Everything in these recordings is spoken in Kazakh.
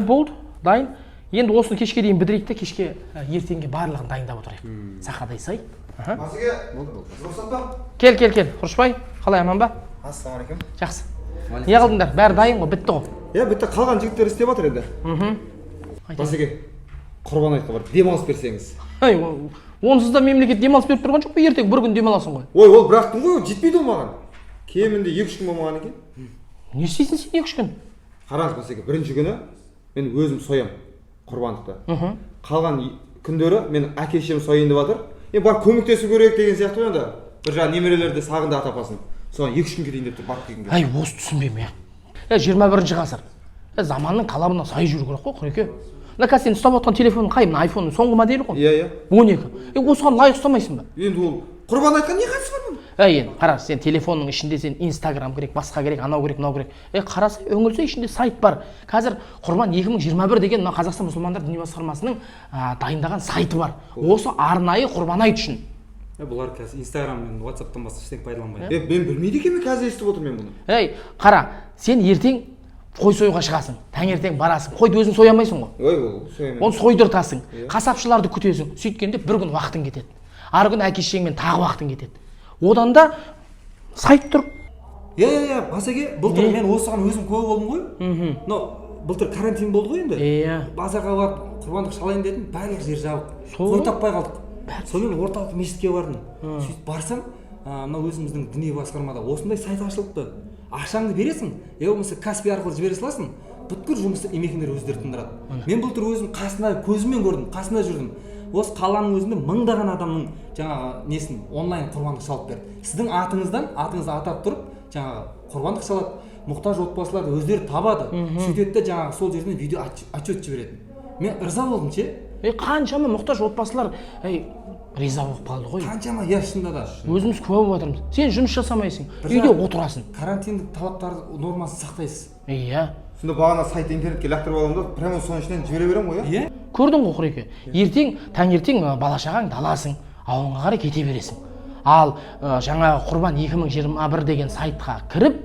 Болды, дайын. Енді осыны кешке дейін бітірейік те, кешке ертеңге барлығын дайындап отырайық. Сақадай сай. Масеке, рұқсат па? Кел, Құрышбай. Қалай, аман ба? Ассалаумағалейкум. Жақсы. Не қылдыңдар? Бәрі дайын ғой, бітті ғой. Бітті, қалған жігіттер істеп жатыр енді. Масеке, құрбан айтқа бар, демалыс берсеңіз. Онсыз да мемлекет демалыс беріп тұрған жоқ па? Ертең бір күн демаласың ғой. Ой, ол бірақтың ғой, жетпейді ол маған. Кемінде 2-3 күн болмаған екен. Не істейсің сен 2-3 күн? Қараңыз Масеке, бірінші күні мен өзім соям құрбандықты. Қалған күндері мен әке-шешем сояйын деп жатыр. Бар көмектесу керек деген сияқты ғой енді. Бір жағы немерелерді сағынды ата-апасын. Соған 2-3 күнге дейін деп тұр барып келгенге. Ай, осы түсінбеймін 21-ші ғасыр. Заманның талабына сай жүру керек қой, Құреке. Мына сен ұстап отқан телефонның қай? Мына айфонның соңғы моделі ғой. Иә. 12. Осыған лайық ұстамайсың ба? Енді ол құрбан айтқан не қатысы бар бұның? Енді қара, сен телефонның ішінде сен Инстаграм керек, басқа керек, анау керек, мынау керек. Қарасай, өңілсе ішінде сайт бар. Қазір Құрбан 2021 деген мына Қазақстан мұсылмандар діни басқармасының дайындаған сайты бар. Осы арнайы Құрбан айт үшін. Бұлар қазір Инстаграм мен WhatsApp-тан басқа ештеңе пайдаланбайды. Мен білмейді екенмін, қазір естіп отырмын мен бұны. Қара, сен ертең қой союға шығасың, таңертең барасың. Қойды өзің соя алмайсың ғой. Ой, ол соямын. Оны сойдыртасың. Қасапшыларды күтесің. Сөйткенде бір күн уақытың кетеді. Ары күн әке-шешеңмен тағы уақытың кетеді. Одан да сайт тұр. Масеке, былтыр мен осыған өзім куә болдым ғой. Былтыр карантин болды ғой енді. Базарға барып құрбандық шалайын дедім, барлық жер жабық. Қой таппай қалдық. Сонымен орталық мешітке бардым. Сөйтіп барсам, мына өзіміздің діни басқармада осындай сайт ашылыпты. Ақшаңды бересің, болмаса Каспи арқылы жібере саласың. Бүткіл жұмысты емекендер өздері тындырады. Мен былтыр өзім қасында көзіммен көрдім, қасында жүрдім. Осы қаланың өзінде мыңдаған адамның жаңағы несін онлайн құрбандық шалып берді. Сіздің атыңызды атап тұрып, жаңағы құрбандық шалады. Мұқтаж отбасыларды өздері табады. Сөйтеді де жаңағы сол жерден видео отчет жібереді. Мен ырза болдым ше. Қаншама мұқтаж отбасылар риза болып қалды ғой. Қаншама, шынында да. Өзіміз куә болып жатырмыз. Сен жұмыс жасамайсың, үйде отырасың. Карантиндік талаптарды нормасын сақтайсыз. Сонда бағана сайт интернетке лақтырып аламын да, прямо соның ішінен жібере беремін ғой, Көрдің ғой, Құреке. Таңертең бала-шағаңды аласың, ауылға қарай кете бересің. Ал жаңа Құрбан 2021 деген сайтқа кіріп,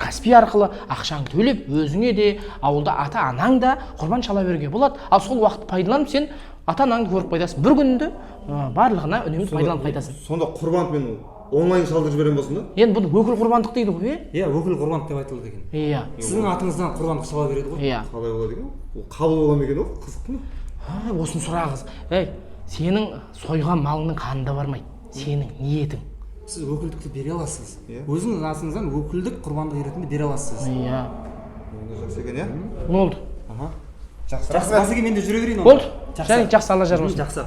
Каспи арқылы ақшаңды төлеп, өзіңе де, ауылда ата-анаң да құрбан шала беруге болады. Ал сол уақытты пайдаланып, сен ата-анаңды көріп қайтасың. Bir күнді барлығына үнемі пайдаланып қайтасың. Сонда құрбанды мен онлайн шалдырып жіберем болсын да? Енді бұны өкіл құрбандық дейді ғой, өкіл құрбандық деп айтылады екен. Сіздің атыңыздан құрбандық шала береді ғой. Қалай болады екен? Ол қабыл бола ма екен ол? Қызық қой. Осыны сұрағыз. Сенің сойған малыңның қанында бармайды. Сенің ниетің. Сіз өкілдікті бере аласыз. Өзіңіз атыңыздан өкілдік құрбандық ретінде бере аласыз. Жақсы екен, Болды. Жақсы. Масеке, мен де жүре берейін. Болды. Жақсы, Алла жарылсын. Жақсы.